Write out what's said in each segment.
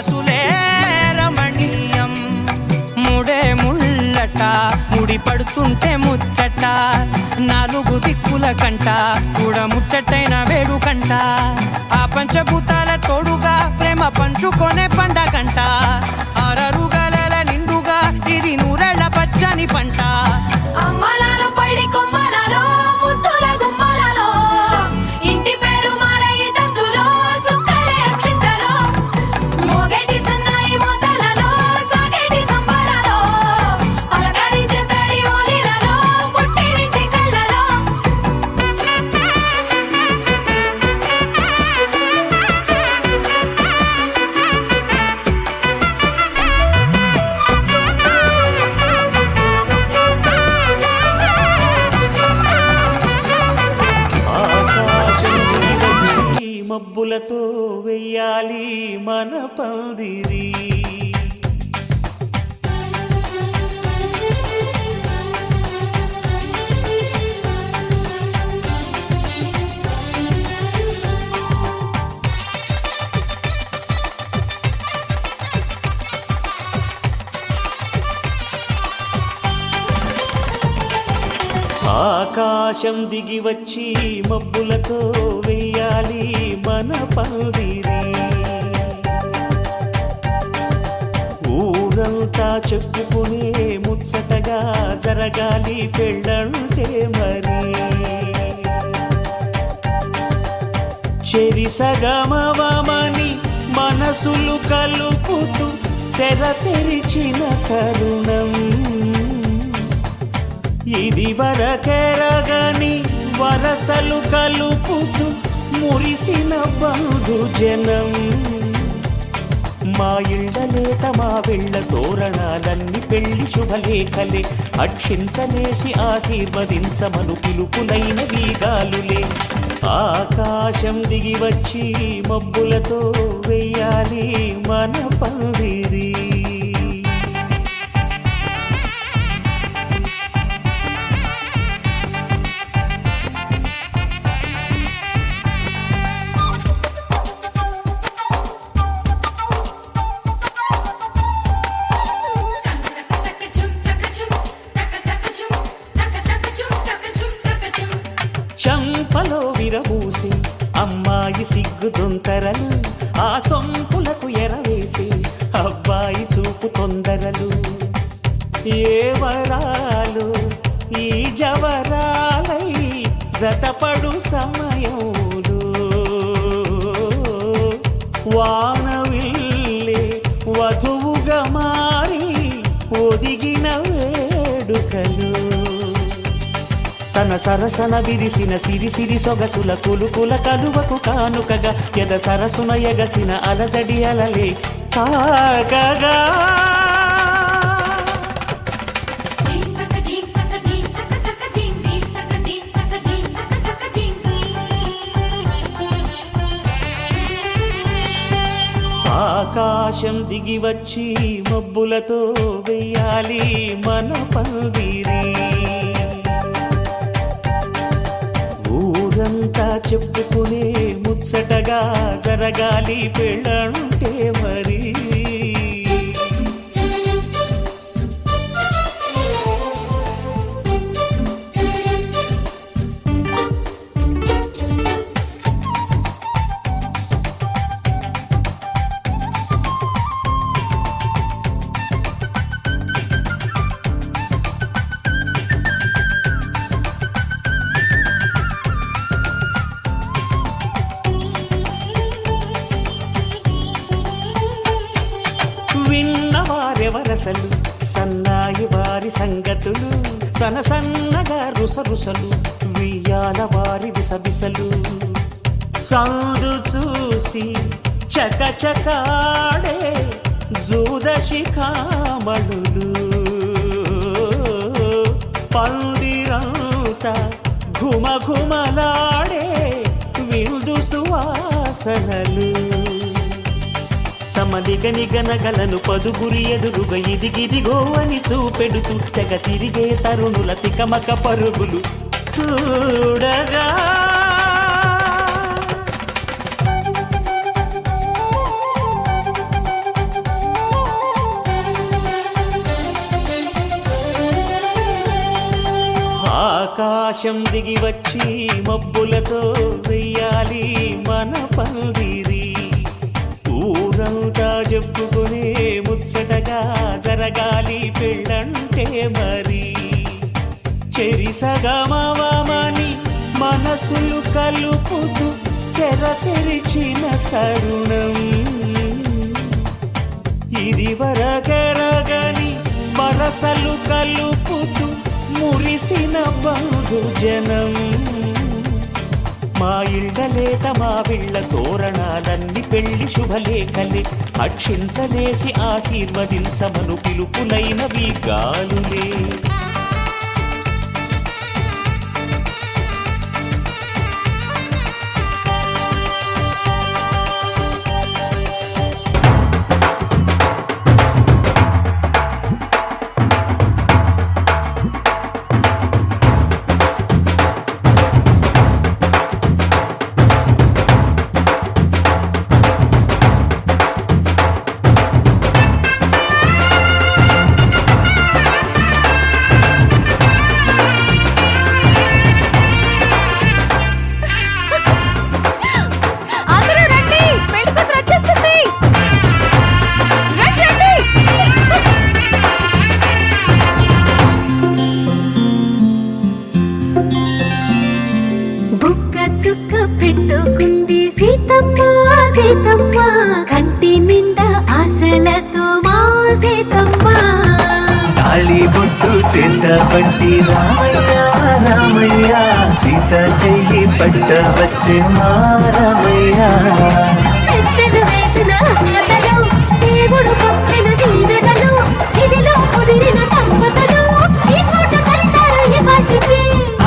సొగసులే రమణీయం. ముడే ముళ్ళట ముడి పడుతుంటే ముచ్చట, నాలుగు దిక్కుల కంట చూడ ముచ్చటైన వేడుకంట. ఆ పంచభూతాల తోడుగా ప్రేమ పంచుకొనే పండగంట. ఆరరుగల నిండుగా ఇది నూరెళ్ళ పచ్చని పంట. అమ్మలాలో పడి కొమ్మలలో ముద్దుల గుమ్మలలో ఇంటి పేరు మారయి తందులో చుక్కలే అక్షింతలో మోగేటి సన్నాయి మోతలలో సాగేటి సంబరాలో పలకరించే తడి ఓలిలలో పుట్టినింటి కళ్ళలో. మబ్బులతో వెయ్యాలి మన పందిరి. ఆకాశం దిగి వచ్చి మబ్బులతో వెయ్యాలి మన పందిరి. ఊరంతా చెప్పుకునే ముచ్చటగా జరగాలి పెళ్ళంటే మరి. చెరి సగమవమని మనసులు కలుపుతూ తెర తెరిచిన తరుణం. ఇది వరకెరగని వరసలు కలుపుతూ మురిసిన బంధుజనం. మా ఇళ్ళలేత మా వెళ్ళ తోరణాలన్నీ పెళ్లి శుభలేఖలే. అక్షింతలేసి ఆశీర్వదించమను పిలుపులైన వీగాలులే. ఆకాశం దిగి వచ్చి మబ్బులతో వెయ్యాలి మన పందిరి. చంపలో విరబూసి అమ్మాయి సిగ్గు దొంతరలు, ఆ సొంపులకు ఎరవేసి అబ్బాయి చూపు తొందరలు. ఏ వరాలు ఈ జవరాలై జతపడు సమయంలో వానవిల్లే వధువుగా మారి ఒదిగిన వేడుకలు. తన సరసన విరిసిన సిరిసిరి సొగసుల కులుకుల కలువకు కానుకగా ఎద సరసున ఎగసిన అలజడి అలలే కాగగా. ఆకాశం దిగి వచ్చి మబ్బులతో వెయ్యాలి మన పందిరి. ఊరంతా చెప్పుకునే ముచ్చటగా జరగాలి పెళ్ళంటే మరి. విన్నవారెవరసలు సన్నాయి వారి సంగతులు, సనసన్నగా రుసరుసలు వియ్యాల వారి విసబిసలు. సందు చూసి చకచకాడే జూదశిఖామణులు, పందిరంతా ఘుమఘుమలాడే విందు సువాసనలు. తమ నిగనిగనగలను పదుగురి ఎదురుగా ఇదిగిదిగో అని చూపెడుతూ తెగ తిరిగే తరుణుల తికమక పరుగులు చూడగా. ఆకాశం దిగి వచ్చి మబ్బులతో వెయ్యాలి మన పందిరి. ఊరంతా చెప్పుకునే ముచ్చటగా జరగాలి పెళ్ళంటే మరి. చెరిసగమని మనసులు కలుపుతూ తెర తెరిచిన తరుణం. ఇది వరగరగని వరసలు కలుపుతూ మురిసిన బంధుజనం. మా ఇళ్ళలేత మా వీళ్ళ తోరణాలన్నీ పెళ్లి శుభలేఖలే. అక్షింతలేసి ఆశీర్వదించమను పిలుపులైనవి గాలులే. అందరూ రండి, పెళ్లి కూతురు వచ్చేస్తుంది. రండి, రండి. బుక్క చుక్క పెట్టుకుంది సీతమ్మ సీతమ్మ, కంటి నిండా ఆశలతో మా సీతమ్మ. తాళి బొట్టు చేత పట్టి రామయ్య రామయ్య, సీత చెయ్యి పట్ట వచ్చే మా రామయ్య. పెద్దలు వేసిన అక్షతలు, దేవుడు పంపిన జీవెతలు, ఇదిలో కుదిరిన దంపతులు ఈ పూట కలిసారు ఈ పాటికి.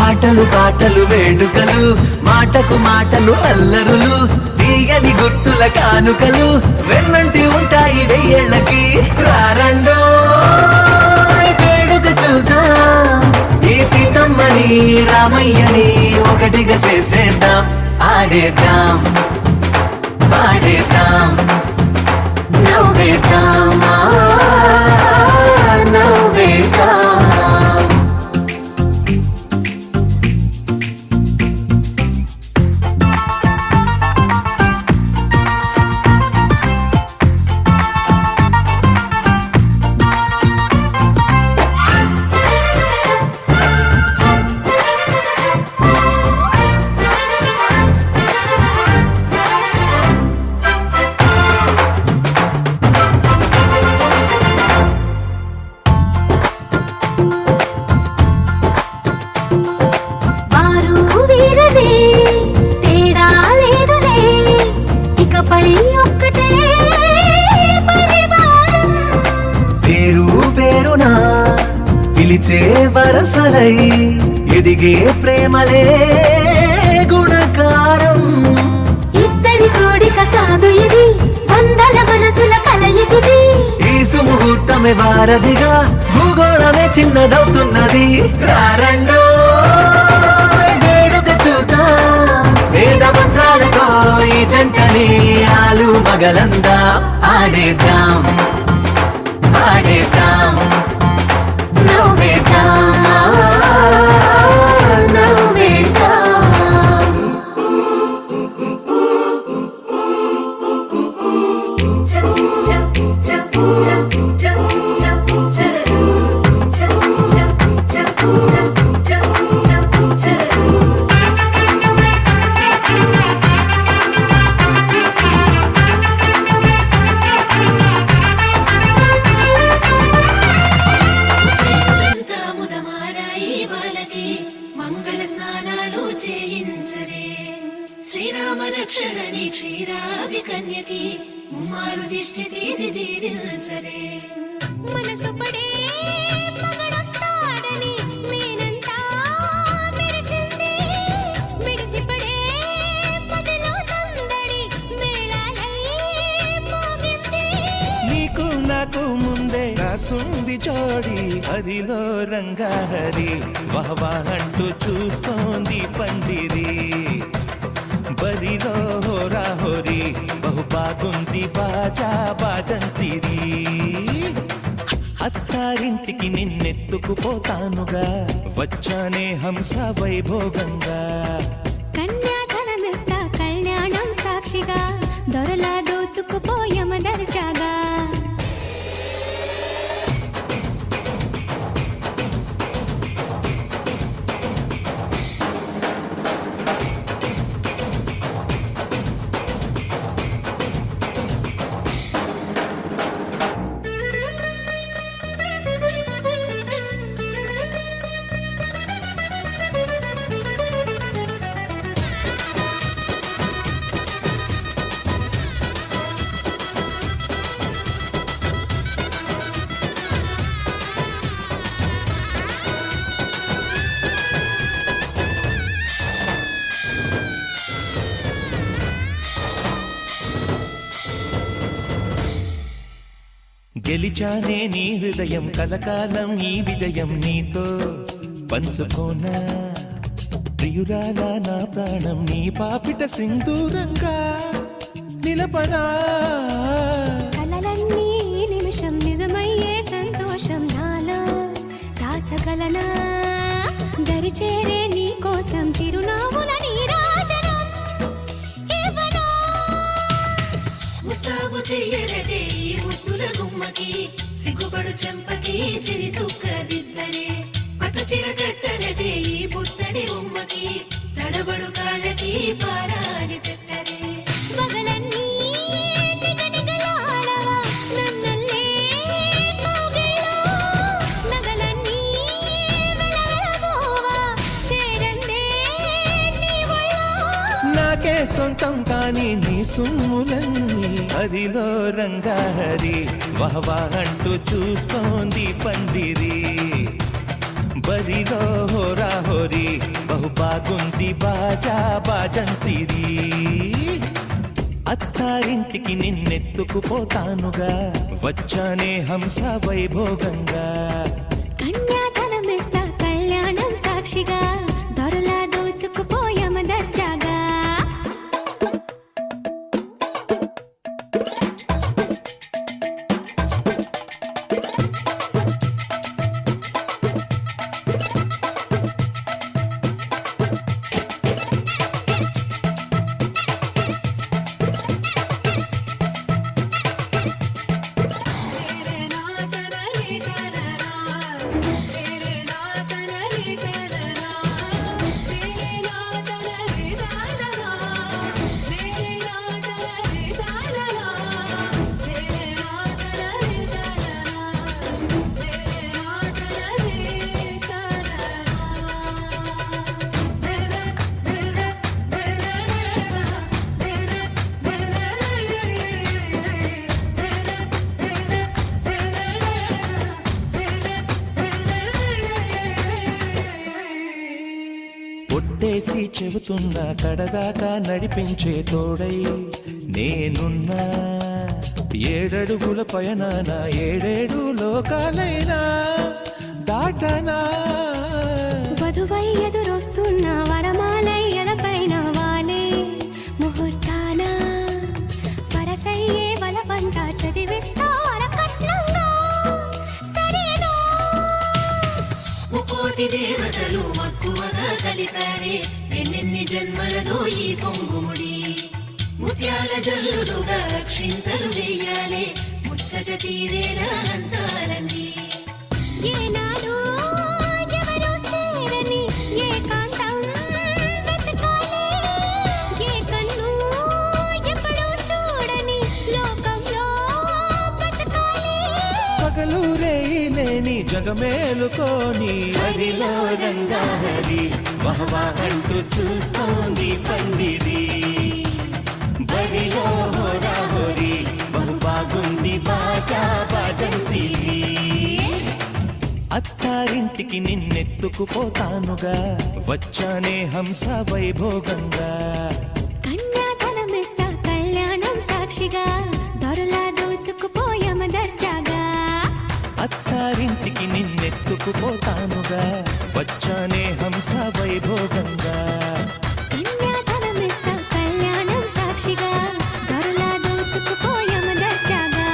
ఆటలు పాటలు వేడుకలు, మాటకు మాటలు అల్లరులు, తీయని గుట్టుల కానుకలు వెన్నంటి ఉంటాయి వెయ్యేళ్ళకి. రారండో వేడుక చూద్దాం, ఈ సీతమ్మని రామయ్యని ఒకటిగా చేసేద్దాం. ఆడేద్దాం పాడేద్దాం నవ్వేద్దాం నవ్వేద్దాం. వారు వీరనే తేడా లేదులే, ఇకపై ఒక్కటే పరివారం. పేరు పేరునా పిలిచే వరసలై ఎదిగే ప్రేమలే గుణకారం. ఇద్దరి కోడిక కాదు ఇది, వందల మనసుల కలయికిది. ఈ సుముహూర్తమే వారధిగా భూగోళమే చిన్నదవుతున్నది. రారండో వేడుక చూద్దాం, వేద మంత్రాలతో ఈ జంటని ఆలు మగలందా. ఆడేద్దాం ఆడేద్దాం నవ్వేద్దాం నవ్వేద్దాం. మంగళ స్నానాలు చేయించరే, శ్రీరామ రక్షరణి క్షీరాది కన్యకి ముమ్మారు దిష్టి తీసి దీవించరే. మనసు పడే మగడొస్తాడని మేనంతా మెరిసింది, మిడిసిపడే మదిలో సందడి వేళాలై మోగింది. నీకు నాకు ముందే రాసుంది జోడి, హరిలో రంగాహరి వహవా అంటూ చూస్తోంది పందిరి. బరిలో హోరా హోరీ బహు బాగుంది బాజా బాజంతిరి. అత్తారింటికి నిన్నెత్తు ఎత్తుకుపోతానుగా వచ్చానే హంస వైభోగంగా కన్యాధనమిస్తా కళ్యాణం సాక్షిగా దొరలా దోచుకుపోయమ దర్జాగా గెలిచానే నీ హృదయం కలకాలం ఈ విజయం నీతో పంచుకోనా ప్రియురాల నా ప్రాణం నీ పాపిట సింధూరంగా నిలపనా కలలన్నీ నిమిషం నిజమయ్యే సంతోషం నాలో దాచగలనా దరిచేరే నీ కోసం చిరునవ్వుల నీరాజనం ఇవ్వనా ముస్తాబు చెయ్యరటే ఈ ముద్దుల గుమ్మకి సిగ్గుపడు చెంపకి సిరి చుక్క దిద్దరే పట్టు చీర కట్టరటే ఈ పుత్తడి ఉమ్మకి తడబడు కాళ్ళకి పారాడి పెట్టరే పగలన్నీ నిగనిగలాడవా నన్నల్లే కౌగిల్లో నగలన్నీ వెలవెలబోవా చేరందే నీ ఒళ్ళో నాకే సొంతం కాని నీ సుమ్ములన్నీ హరిలో రంగాహరి వహవా అంటూ చూస్తోంది పందిరి బరిలో హోరా హోరి బహు బాగుంది బాజా బాజంతిరి అత్తారింటికి నిన్నెత్తుకుపోతానుగా వచ్చానే హంస వైభోగంగా కన్యాధనమిస్తా కళ్యాణం సాక్షిగా దొరలా దోచుకుపోయమ దర్జాగా ఒట్టేసి చెబుతున్నా కడదాకా నడిపించే తోడై నేనున్నా ఏడడుగుల పయనాన ఏడేడు లోకాలైనా దాటనా వధువై ఎదురొస్తున్న వరమాలై ఎదపైన వాలే ముహూర్తాన పరసయ్యే బలవంతా చదివిస్తా వరకట్నంగా సరేనా ముకోటి దేవతలు మక్కువగా కలిపారే ఎన్నెన్ని జన్మలదో ఈ కొంగుముడి ముత్యాల జల్లులుగా క్షింతలు వేయాలే ముచ్చట తీరేలా అంతారండి ఏనాడు ఎవరూ చేరని ఏకాంతం వెతకాలే ఏ కన్ను ఎప్పుడూ చూడని లోకంలో బతకాలే పగలూరే లేని జగమేలుకోని హరిలో రంగాహరి వహవా అంటూ చూస్తోంది పందిరి బరిలో హోరా హోరి బహు బాగుంది బాజా బాజంతిరి అత్తారింటికి నిన్నెత్తుకుపోతానుగా వచ్చానే హంస వైభోగంగా కన్యాధనమిస్తా కళ్యాణం సాక్షిగా దొరలా దోచుకుపోయమ దర్జాగా అత్తారింటికి నిన్నెత్తుకుపోతానుగా వచ్చానే హంస వైభోగంగా కన్యాధనమిస్తా కళ్యాణం సాక్షిగా దొరలా దోచుకుపోయమ దర్జాగా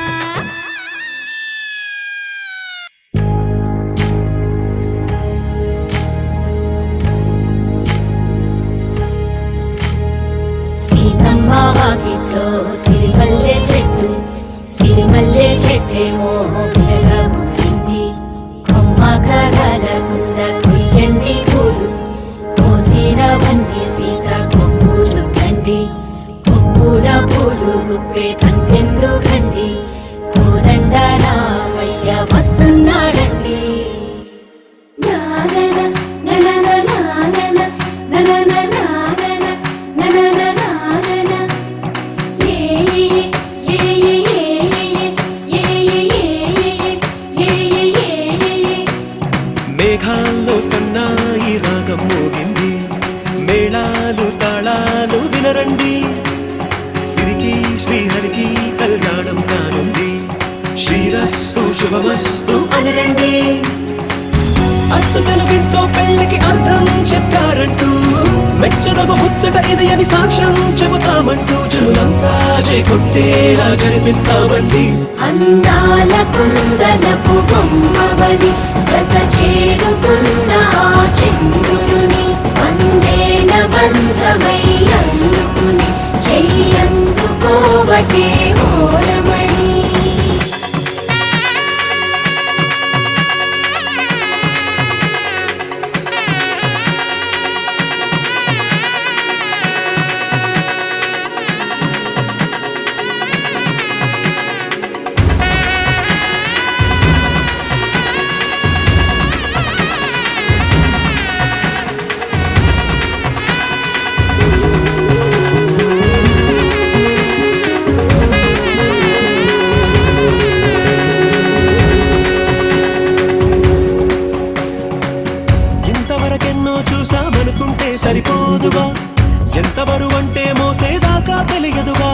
శ్రీరస్తు శుభమస్తు అని రండి. అచ్చ తెలుగింట్లో పెళ్లికి అర్థం చెప్పారంటూ మెచ్చదగు ముచ్చట ఇది అని సాక్ష్యం చెబుతామంటూ చెవులంతా చేకొట్టేలా జరిపిస్తామండి. అందాల కుందనపు బొమ్మవని జత చేరుకున్న ఆ చంద్రుని వందేల బంధమై అందుకుని చెయ్యందుకోవటే ఓరమణి. ఇంతవరకెన్నో చూసామనుకుంటే సరిపోదుగా, ఎంత బరువంటే మోసేదాకా తెలియదుగా,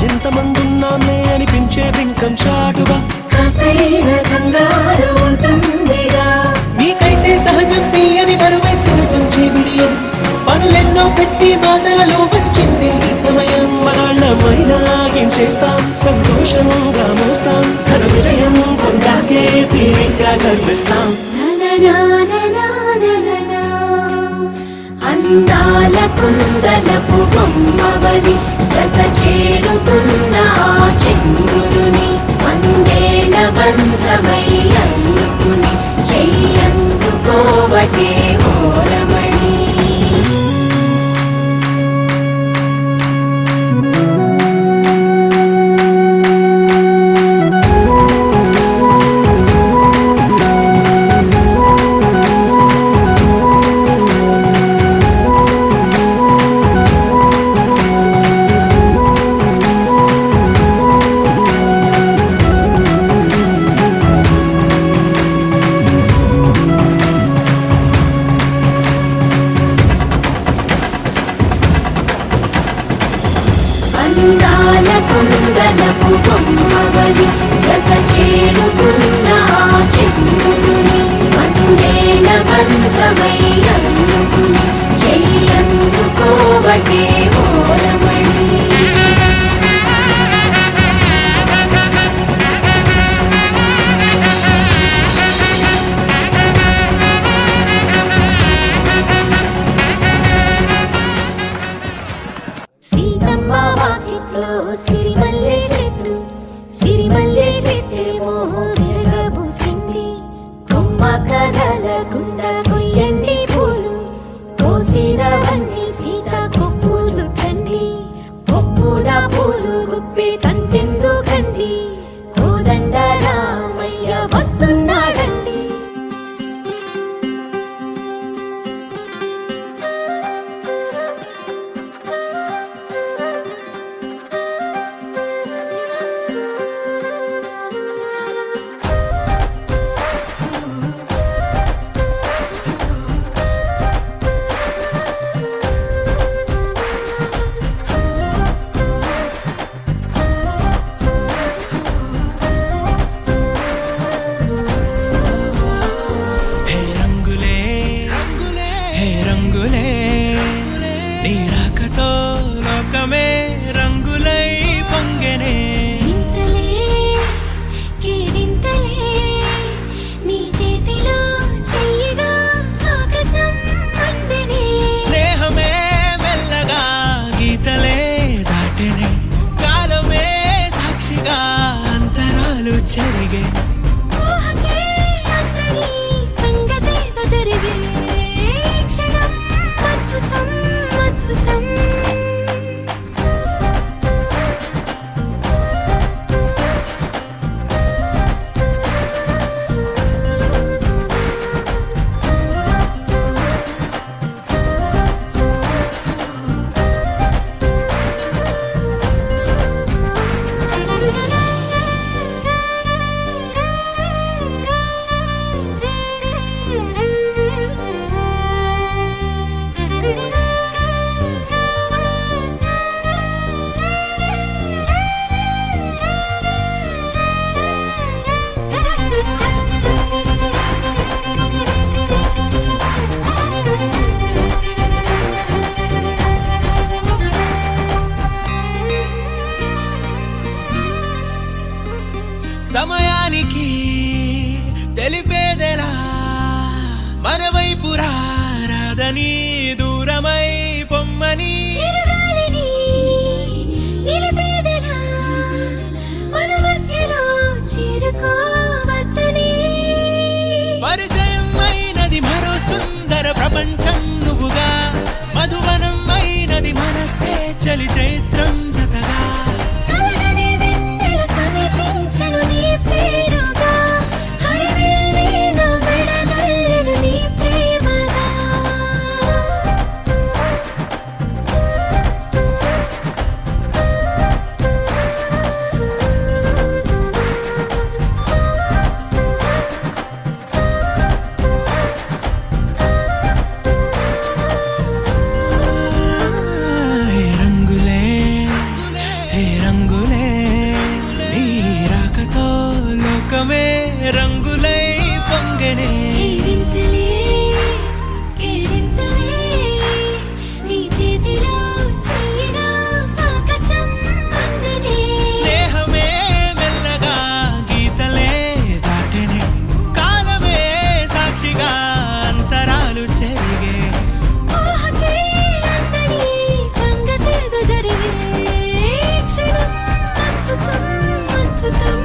ఎంతమందున్నామే అనిపించే బింకం చాటుగా కాస్తైన కంగారు ఉంటుందిగా. మీకైతే సహజం తీయని బరువై సహజంచే బిడియం పనులెన్నో పెట్టి మాటలలో వచ్చింది ఈ సమయం. మనాళ్ళమైనా ఏం చేస్తాం, సంతోషంగా మోస్తాం, ఘన విజయం పొందాకే తీరిగ్గా గర్విస్తాం. నననాననానననా. అందాల కుందనపు బొమ్మవని జత చేరుకున్న ఆ చంద్రుని వందేల బంధమై అందుకుని చెయ్యందుకోవటే ఓరమణి. అందాల కుందనపు బొమ్మవని జత చేరుకున్న ఆ చంద్రుని వందేల బంధమై అందుకుని చెయ్యందుకోవటే ఓరమణి. సీతమ్మ వాకిట్లో సిరిమల్లె చెట్టు, సిరిమల్లె చెట్టేమో విరగబూసింది. కొమ్మ కదలకుండా కొయ్యండి పూలు, కోసినవన్నీ సీత కొప్పు చుట్టండి. కొప్పున పూలు గుప్పే తంతెందుకండి, కోదండ రామయ్య వస్తున్నాడండి. హే రంగులే హే రంగులే, నీ రాకతో లోకమే రంగులై పొంగెనే. ఇంతలే కేరింతలే, నీ చేతిలో చెయ్యగా ఆకాశం అందెనే. స్నేహమే మెల్లగా గీతలే దాటెనే, కాలమే సాక్షిగా అంతరాలు చెరిగే. ఊహకే అందరి సంగతేదో జరిగే, క్షణం అద్భుతం అద్భుతం. సమయానికి తెలిపేదెలా మన వైపు రాదని దూరమై పొమ్మని చిరుగాలిని నిలిపేదెలా మన మధ్యలో చేరుకోవద్దని పరిచయం అయినది మరో సుందర ప్రపంచం నువ్వుగా మధువనం అయినది మనసే చలి చైత్రం జతగా కలగని వెన్నెల సమీపించెను నీ పేరుగా హరివిల్లి నా మెడదల్లెను నీ ప్రేమగా హే రంగులే హే రంగులే నీ రాకతో లోకమే రంగులై పొంగనే కేరింతలే కేరింతలే నీ చేతిలో చెయ్యినా ఆకాశం అందనే స్నేహమే మెల్లగా గీతలే దాటెనే కాలమే సాక్షిగా అంతరాలు చెరిగే ఊహకే అందని సంగతేదో జరిగే క్షణం అద్భుతం అద్భుతం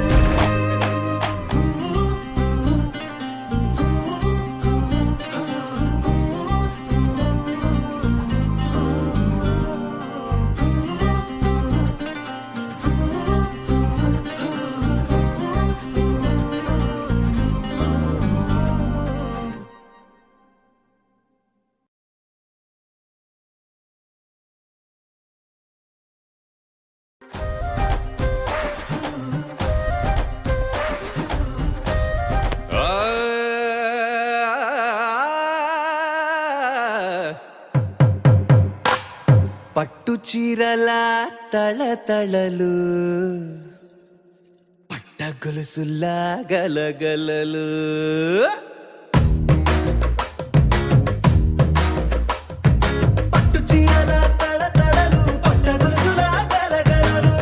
పట్టు చీరల తళతళలు పట్ట గొలుసులా గలగలలు పట్టు చీరల తళతళలు పట్ట గొలుసులా గలగలలు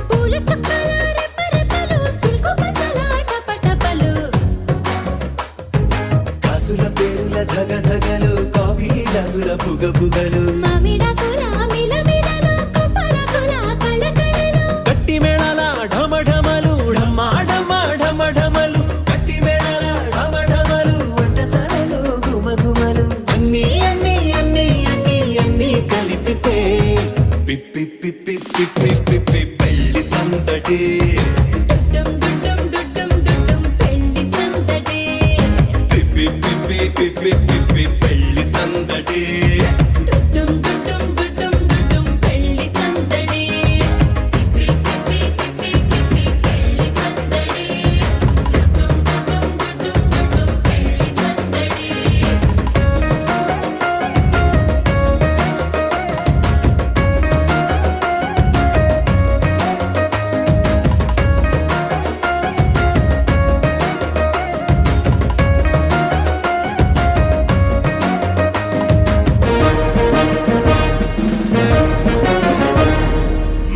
పూల చుక్కల రెపరెపలు సిల్కు పంచల టపటపలు కాసుల పేరుల ధగధగలు కాఫీ గ్లాసుల బుగబుగలు మామిడాకుల మిలమిలలు కొబ్బరకుల కళకళలు గట్టి మేళాల ఢమఢమలు ఢమాఢమలు కట్టి మేళాల ఢమఢమలు వంటసాలలో గుమగుమలు అన్నీ అన్నీ అన్నీ అన్నీ అన్నీ కలిపితే పిప్పి పిప్పి పిప్పి పిప్పి పెళ్లి సందడి డుడ్డం డుడ్డం డుడ్డం డుడ్డం పెళ్లి సందడి పిప్పి పిప్పి పిప్పి పిప్పి పెళ్లి సందడి డుడ్డం డుడ్డం డుడ్డం డుడ్డం పెళ్లి సందడి పిప్పి పిప్పి పిప్పి పిప్పి పెళ్లి సందడి డుడ్డం డుడ్డం డుడ్డం డుడ్డం పెళ్లి సందడి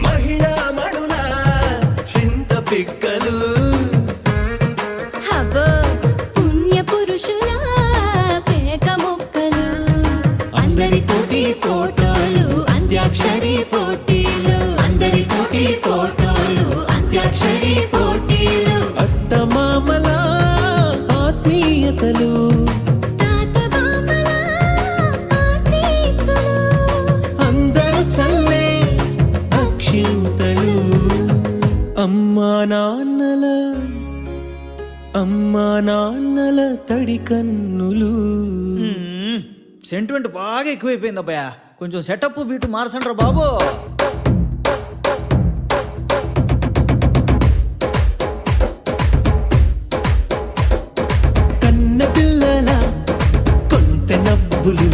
మహిళా మణుల చింత పిక్కలు హబో పుణ్య పురుషుల పేక మొక్కలు అందరితోటి ఫోటోలు అంత్యాక్షరి పోటీలు అందరితోటి ఫోటోలు అంత్యాక్షరి పోటీలు అత్తమామల ఆత్మీయతలు తాత బామల ఆశీస్సులు అందరూ చల్లే అక్షింతలు అమ్మా నాన్నల తడి కన్నులు సెంటిమెంట్ బాగా ఎక్కువైపోయింది అబ్బాయా కొంచెం సెటప్ బీటు మార్చండ్రా బాబు కన్న పిల్లల కొంటె నవ్వులు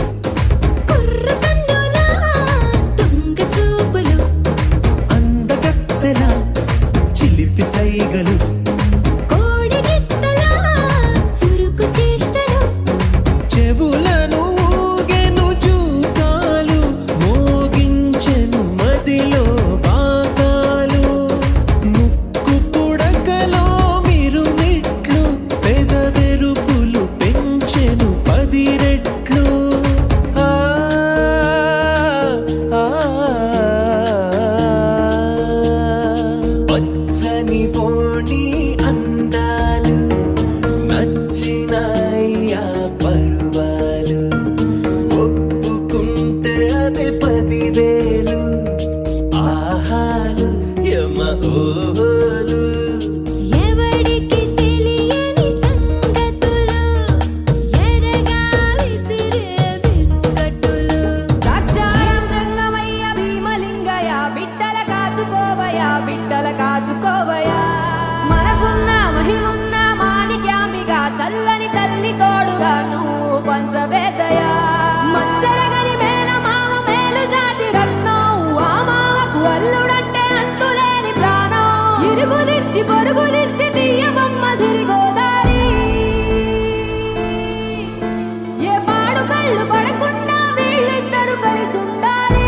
కుర్ర కన్నుల దొంగ చూపులు అందగత్తెల చిలిపి సైగలు కోడి గిత్తల చురుకు చేష్టలు చెవులను ఊగెను జూకాలు మోగించెను మదిలో బాకాలు పొరుగు దిష్టి తీయవమ్మ సిరిగోదారి ఏ పాడు కళ్ళు పడకుండా వీళ్ళిద్దరు కలిసి ఉండాలి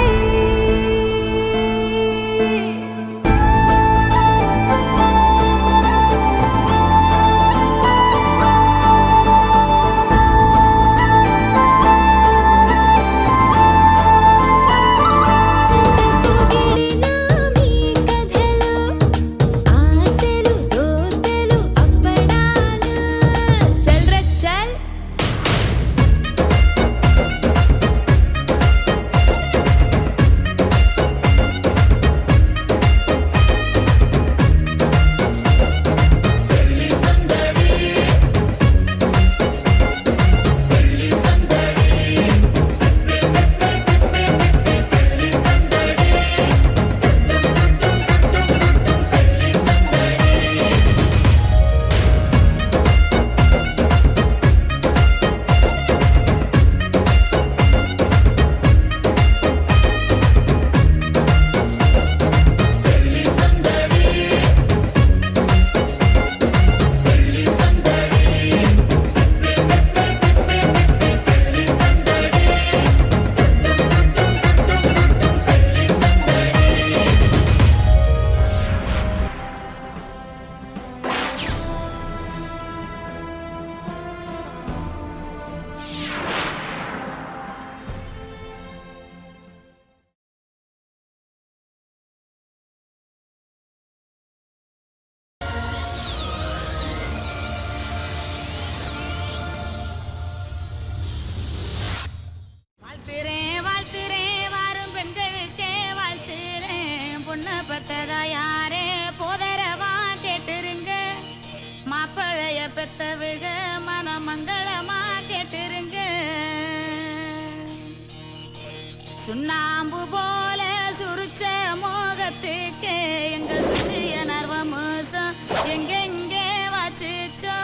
யாரே போதரவா கேட்டுருங்க மாப்பிளைய பெத்தவிக மனமங்களமா கேட்டுருங்க சுண்ணாம்பு போல சுருச்ச மோகத்துக்கு எங்க சுத்திய நர்வமோசம் எங்கெங்கே வாச்சிச்சோ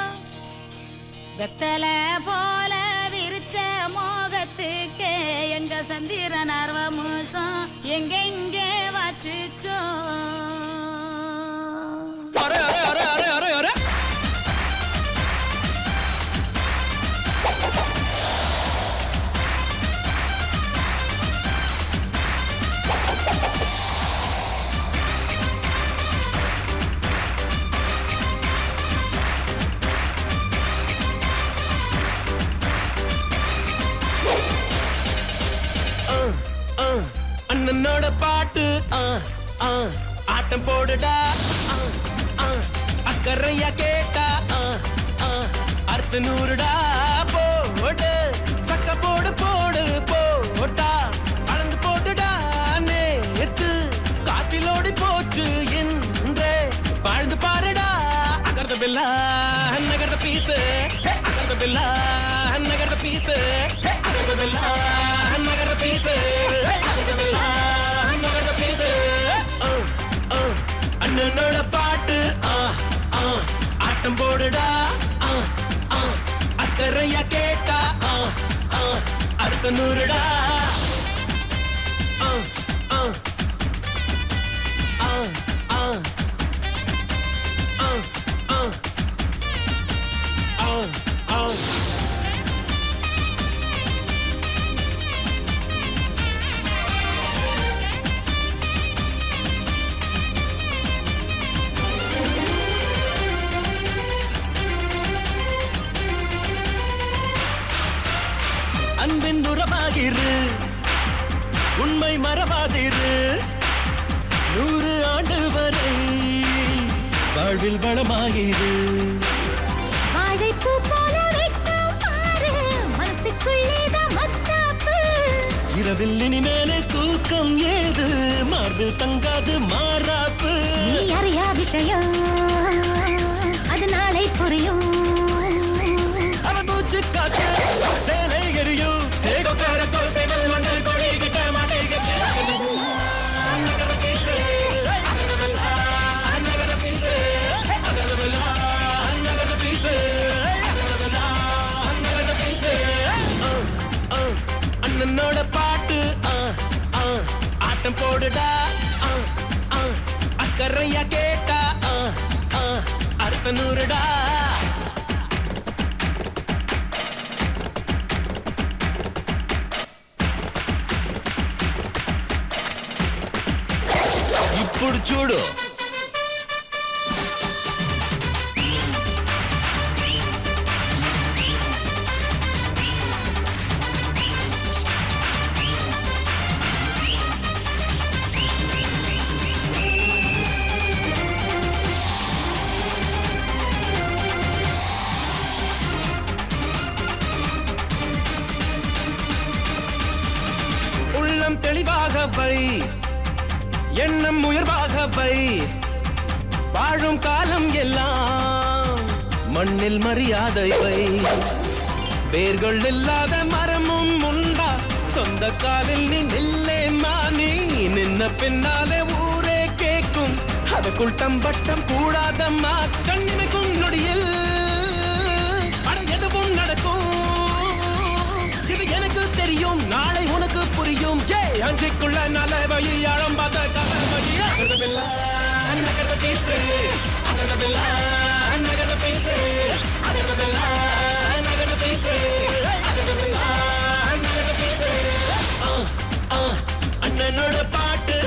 வெத்தல போல விரிச்ச மோகத்துக்கு எங்க சந்திர நர்வமோசம் எங்கெங்கே வாச்சிச்சோ அண்ணனோட பாட்டு ஆட்டம் போடுடா அக்கறையா கேட்டா அர்த்த நூறுடா போடு சக்க போடு போடு போட்டா அளந்து போட்டுடா நேத்து காத்திலோடி போச்சு என்றே வாழ்ந்து பாருடா அகர்த பில்லா நகர்த பீசு அகர்த பில்லா நகர்த பீசு அகர்த பில்லா நகர்த பீசு அண்ணனோட பாட்டு ஆட்டம் போடுடா அக்கறையா கேட்டா அர்த்த நூறுடா அன்பின் உறவாகிரு உண்மை மறவாதிரு 100 ஆண்டு வரை வாழ்வில் வளமாகிரு வாழைப்பூ போல வெட்கம் பாரு மனசுக்குள்ளேதான் மத்தாப்பு இரவில் இனிமேலே தூக்கம் ஏது மார்பில் தங்காது மாறாப்பு நீ அறியா விஷயம் அது நாளை புரியும் அவன் மூச்சு காத்து சேலை எரியும் தேகோ கரக்கோ சேவல் மண்டல் கொடி கிட்ட மாட்டேங்க அண்ணனோட பாட்டு ஆட்டம் போடுடா அக்கறையா கேட்டா అర్తనూరుడా ఇప్పుడు చూడు உள்ளம் தெளிவாக வை எண்ணம் உயர்வாக வை வாழும் காலம் எல்லாம் மண்ணில் மரியாதை வை வேர்கள் இல்லாத மரமும் உண்டா சொந்த காலில் நீ நில்லே மானி நின்ன பின்னாலே ஊரே கேட்கும் அதுக்குள் தம்பட்டம் கூடாதம்மா கண்ணிமைக்கும் நொடியில் எதுவும் நடக்கும் இது எனக்கு தெரியும் நாளை உனக்கு புரியும் அஞ்சுக்குள்ள நல்ல வழியாழம் பார்த்த கதை வழியா நகர பேசு நகர பேசு நகர பேசு அண்ணனோட பாட்டு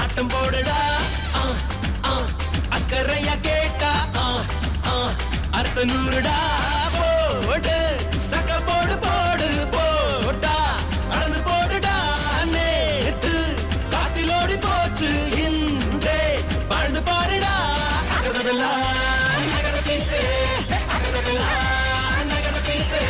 ஆட்டம் போடுடா அக்கறையா கேட்டா அர்த்தநூறுடா போடு சக்க போடு போடு போட்டா அளந்து போடுடா நேத்து காத்திலோடி போச்சு இன்றே வாழ்ந்து பாருடா நகர பேசு நகர பேசு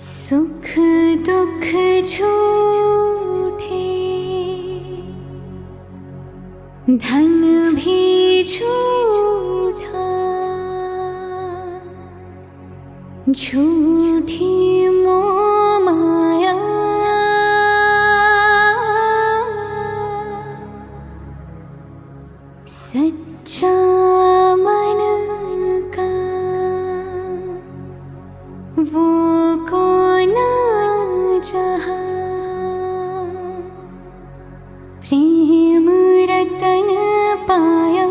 सुख दुख झूठे धन भी झूठा झूठी मोह माया सच्चा मन का वो प्रेम रतन पाया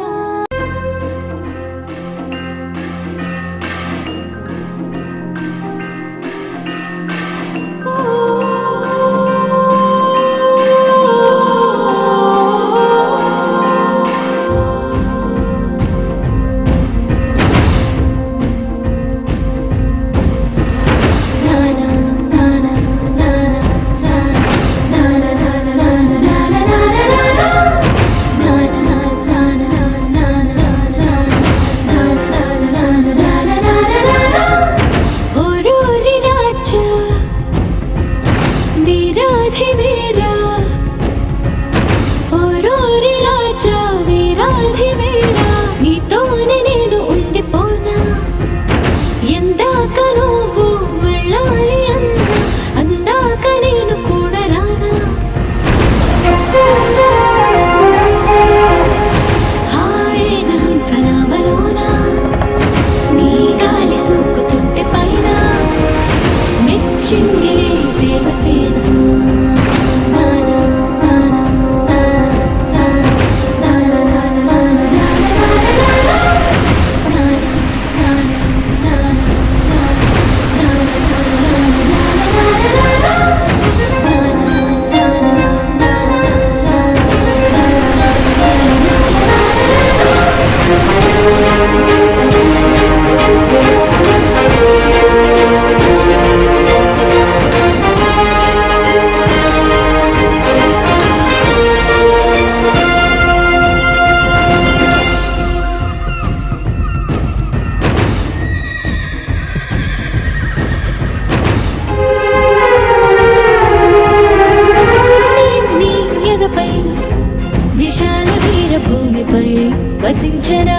వసించనా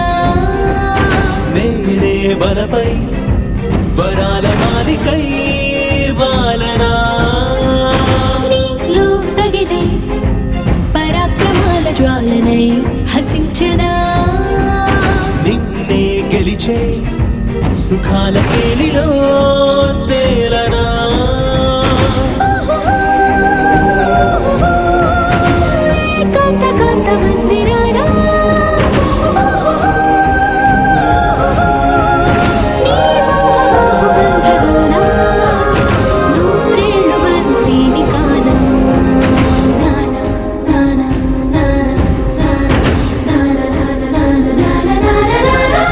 నేనే బలపై వరాల మాలికై వాలనా నీలో రగిలే పరాక్రమాల జ్వాలనై హసించనా నిన్నే గెలిచే వీచే సుఖాల కేలిలో తేలనా కొంత కొంత మందిరానా నీ మోహబంధనానా నూరేళ్ళు మందిని కానా నానా నానా నానా నానా నానా నానా నానా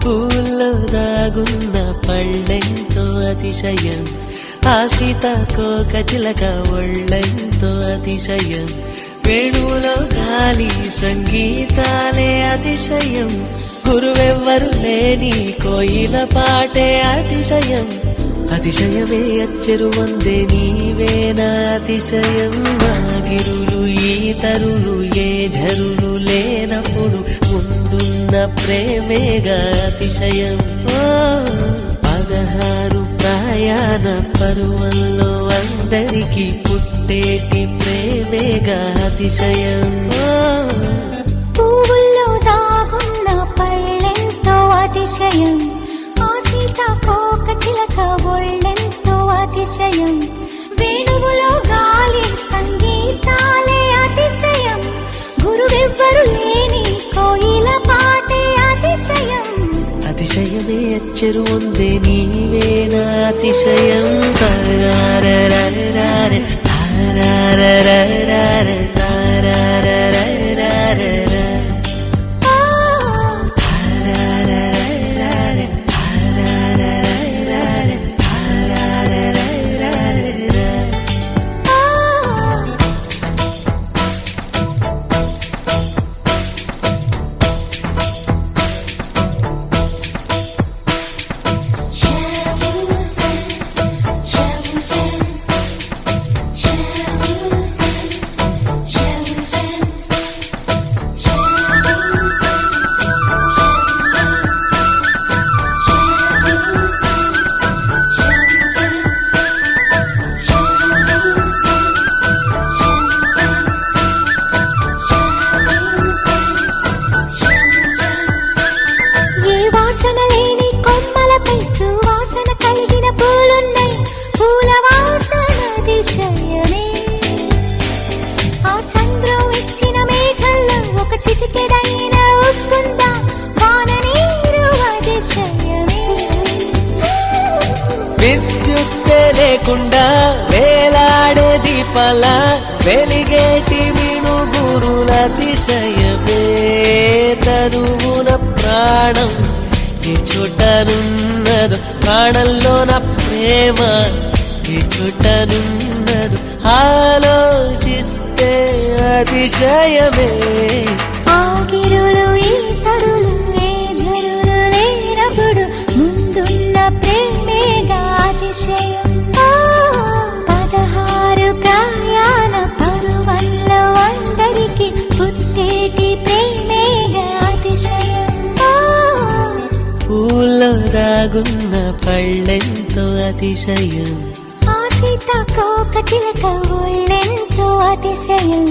పూల్లో దాగున్న పళ్ళెంతో అతిశయం ఆ సీతాకోక చిలక ఒళ్ళెంతో అతిశయం వేణువులో గాలి సంగీతాలే అతిశయం గురువెవ్వరు లేని కోయిల పాటే అతిశయం అతిశయమే అచ్చెరు వందే నీవేనా అతిశయం మాగిరులు ఈతరులు ఏ ఝరులు లేనప్పుడు ముందున్న ప్రేమేగా అతిశయం 16 ప్రయాణ పరువల్లో అందరికీ పుట్టేటి ప్రేమేగా అతిశయం పువ్వుల్లో దాగున్న పళ్ళెంతో అతిశయం ఆ సీతాకోక చిలక ఒళ్ళెంతో అతిశయం వేణువులో గాలి సంగీతాలే అతిశయం గురువెవ్వరు లేని కోయిల పాటే అతిశయం అతిశయమే అచ్చెరు వందే నీవేనా అతిశయం తారారరారే తారారరారే తారారరారే చిటికెడైన ఉక్కుందా వాన నీరు అతిశయమే విద్యుత్తే లేకుండా వేలాడే దీపాల వెలిగేటి మినుగురుల అతిశయమే తనువున ప్రాణం ఈ చుట్టనున్నదు ప్రాణంలోన ప్రేమ ఈ చుట్టనున్నదు ఆలోచిస్తే అతిశయమే ఆగిరులు ఈతరులు ఏ జరులు లేనప్పుడు ముందున్న ప్రేమేగా అతిశయం 16 ప్రయాణ పరువల్లో అందరికీ పుట్టేటి ప్రేమేగా అతిశయం పూల్లో దాగున్న పళ్ళెంతో అతిశయం ఆ సీతాకోక చిలక ఒళ్ళెంతో అతిశయం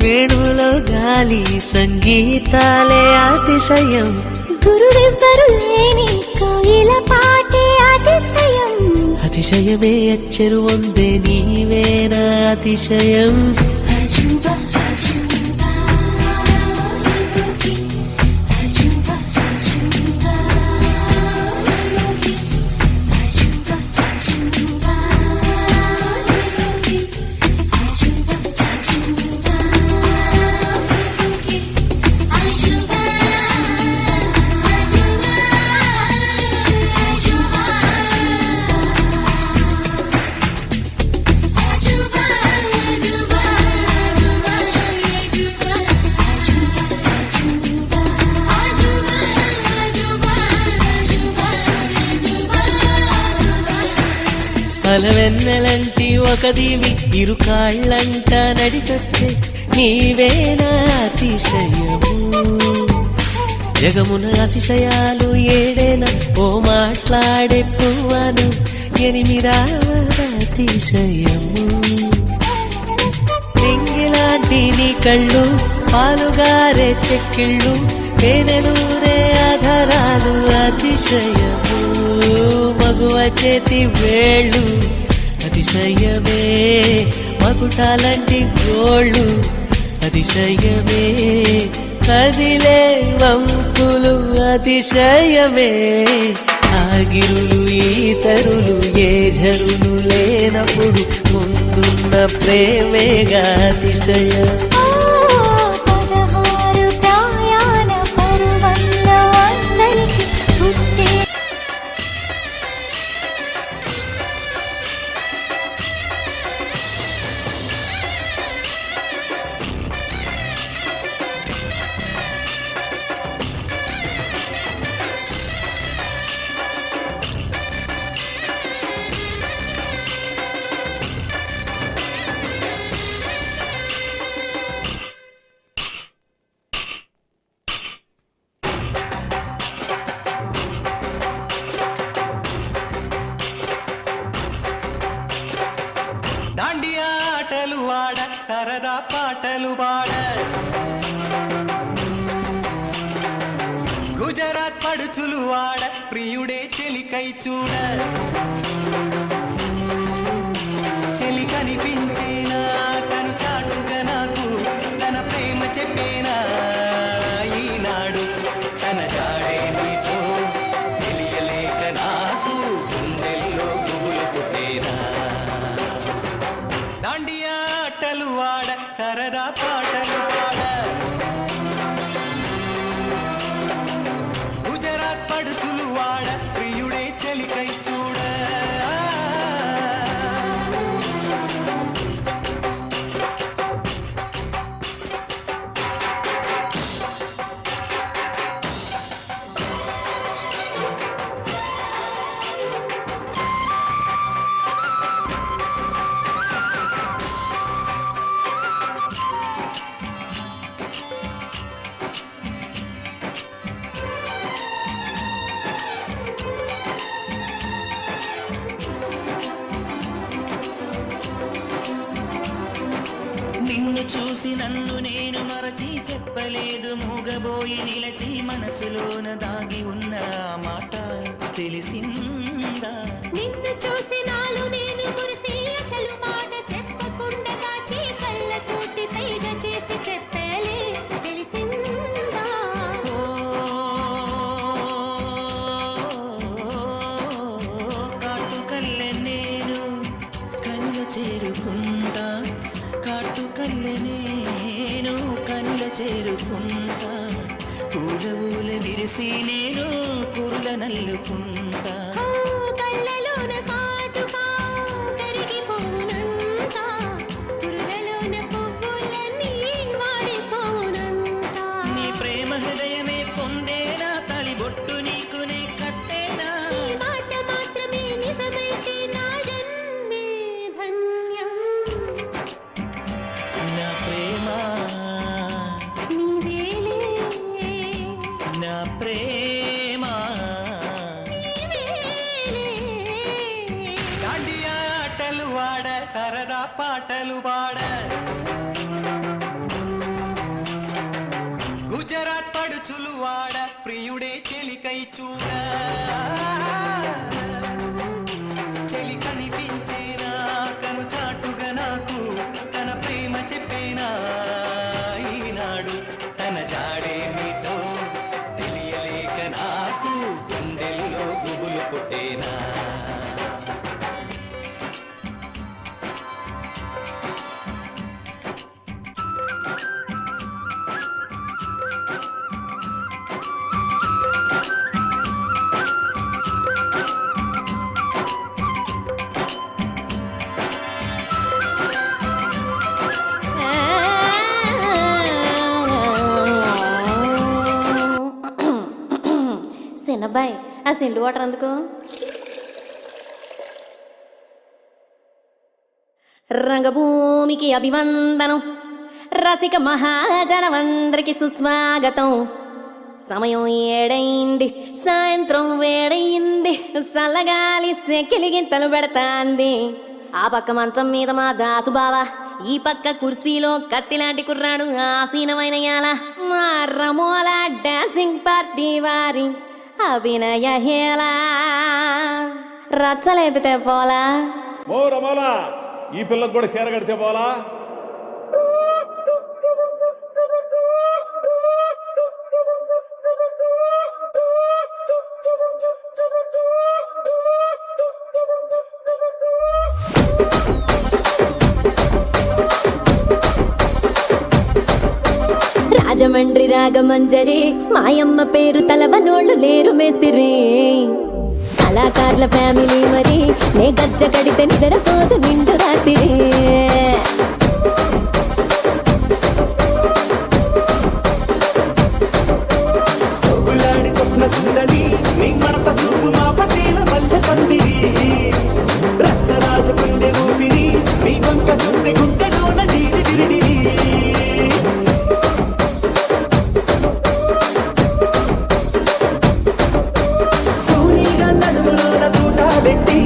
వేణువులో గాలి సంగీతాలే అతిశయం గురువెవ్వరు లేని కోయిల పాటే అతిశయం అతిశయమే అచ్చెరు వందే నీవేనా అతిశయం అజుబా అజుబా పాల వెన్నెలంటి ఒక దీవి ఇరు కాళ్ళంట నడిచొచ్చే నీవేనా అతిశయము జగమున అతిశయాలు ఏడేన ఓ మాట్లాడే పువ్వను ఎనిమిదవ అతిశయము ఎంగిలాంటి నీ కళ్ళు పాలుగారే చెక్కిళ్ళు తేనెలూరే ఆధారాలు అతిశయము మగువ చేతి వేళ్ళు అతిశయమే మగుటాలంటి గోళ్ళు అతిశయమే కదిలే వంపులు అతిశయమే ఆగిరులు ఈతరులు ఏ జరులు లేనప్పుడు ముందున్న ప్రేమేగా అతిశయం 16 ప్రయాణ పరువన్న అందరికి పుట్టే దాండియా ఆటలు ఆడ సరదా పాటలు పాడ గుజరాత్ పడుచులు ఆడ ప్రియుడే చెలికై చూడ చెలి కనిపించేనా తను చాటుగా నాకు తన ప్రేమ చెప్పేనా ఈనాడు తన జాడే నీతో తెలియలేక నాకు గుండెల్లో గుబులు పుట్టేనా దాండియా ఆటలు ఆడ సరదా పాటలు పాడ గుజరాత్ పడుచులు ఆడ ప్రియుడే చెలికై చూడ నిన్ను చూసి నన్ను నేను మరచి చెప్పలేదు మూగబోయి నిలచి మనసులోన దాగి ఉన్న ఆ మాట తెలిసిందా నిన్ను చూసి నాలు నేను మురిసి అసలు మాట చెప్పకుండా దాచి కళ్ళతోటి సైగ చేసి చెప్పలే తెలిసిందా కాటుకల్లె నేను కళ్ళ చేరుకుంటా కాటుకల్లె నేను కళ్ళ చేరుకుంటా పూల ఊల విరిసి నేను కురుల నల్లుకుంటా కళ్ళలోన కాటుకా కరిగిపోనంత తురులలోన పువ్వులన్నీ వాడిపోనంత నీ ప్రేమ హృదయమే పొందేనా తలి బొట్టు నీకునే కట్టేనా ఈ మాట మాత్రమే నిజమైతే నా జన్మే ధన్యం నా ప్రేమ నీవేలే నా ప్రేమ నీవేలే దాండియా ఆటలు ఆడ సరదా పాటలు పాడ గుజరాత్ పడుచులు ఆడ ప్రియుడే చెలికై చూడ చెలి కనిపించేనా కను చాటుగా నాకు తన ప్రేమ చెప్పేనా ఈనాడు తన జాడే మీతో తెలియలేక నాకు గుండెల్లో గుబులు పుట్టేనా చిన్నబ్బాయి ఆ సిండు వాటర్ అందుకో రంగభూమికి అభివందనం, రసిక మహాజనమందరికి సుస్వాగతం. సమయం 7 సాయంత్రం వేడయింది, సల్లగాలి సెకిలిగింతలు పెడతాంది. ఆ పక్క మంచం మీద మా దాసుబావ, ఈ పక్క కుర్సీలో కత్తిలాంటి కుర్రాడు ఆసీనమైన యాల. మా రమోల డాన్సింగ్ పార్టీ వారి అభినయ హేళ. రచ్చలేపితే పోలా ఓ రమాలా, ఈ పిల్లకు కూడా చీర కడితే పోలా. రాజమండ్రి రాగమంజరి, మాయమ్మ పేరు తలవనోళ్ళు లేరు మేస్తిరి. కళాకారుల ఫ్యామిలీ మరి, నే గజ్జ కడితే నిద్రపోదు నిండు రాత్రి. సొగులాడి స్వప్న సుందరి, నీ మడత సూపు మా పటేల మల్లె పందిరి. రచ్చరాజ కుండె ఊపిరి, నీ వంక చూస్తే గుండెలోన డీరి డిరిడిరి. తూనీగా నడుములోన తూట పెట్టి,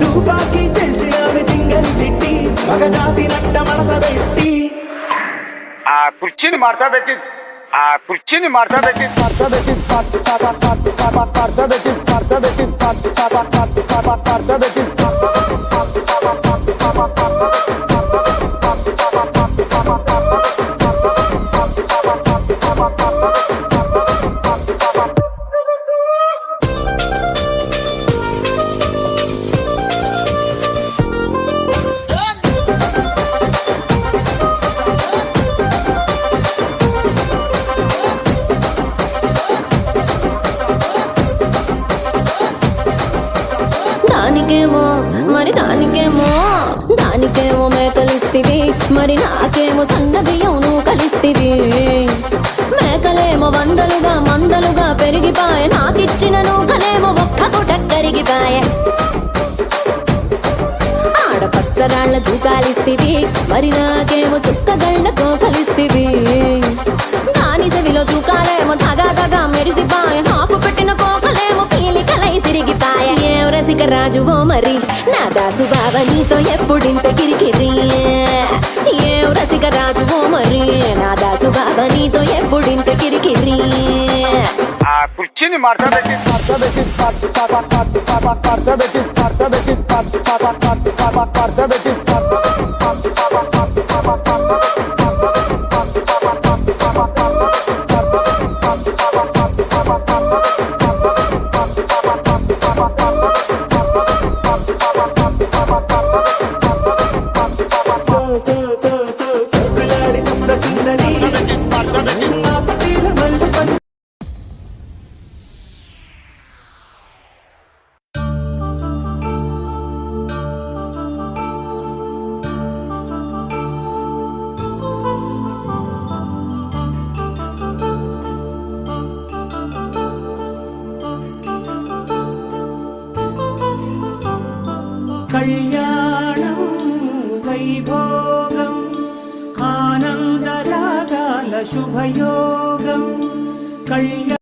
తుపాకి పెంచి ఆమె తింగని చిట్టి, మగజాతి నట్ట మడత పెట్టి. ఆ కుర్చీని మార్చబెట్టి, ఆ కుర్చీని మార్చబెట్టి, దానికేమో మరి దానికేమో మేకలిస్తివి, మరి నాకేమో సన్న బియ్యం నువ్వు కలిస్తివి. మేకలేమో మందలుగా పెరిగిపాయ, నాకిచ్చిన నూకలేమో ఒక్క పూట కరిగిపాయ. ఆడపచ్చరాళ్ల జూకాలిస్తివి, మరి నాకేమో చుక్కగళ్ళ కోకలిస్తివి. దాని చెవిలో జూకాలేమో తగా మెరిసిపాయ, నాకు పెట్టిన కోకలేమో పీలికలై సిరిగిపాయ. ఏం రసిక రాజువో మరి, నా దాసు బావ నీతో ఎప్పుడింత కిరికిరి. ఏం రసిక రాజువో మరి, నా దాసు బావ నీతో ఎప్పుడింత కిరికిరి. ఆ కుర్చీని మార్చబెట్టి, సొగులాడి స్వప్న సుందరి, మా పటేల మల్లె పందిరి. కళ్యాణం వైభోగం, ఆనందరాగాల శుభయోగం. కళ్యాణ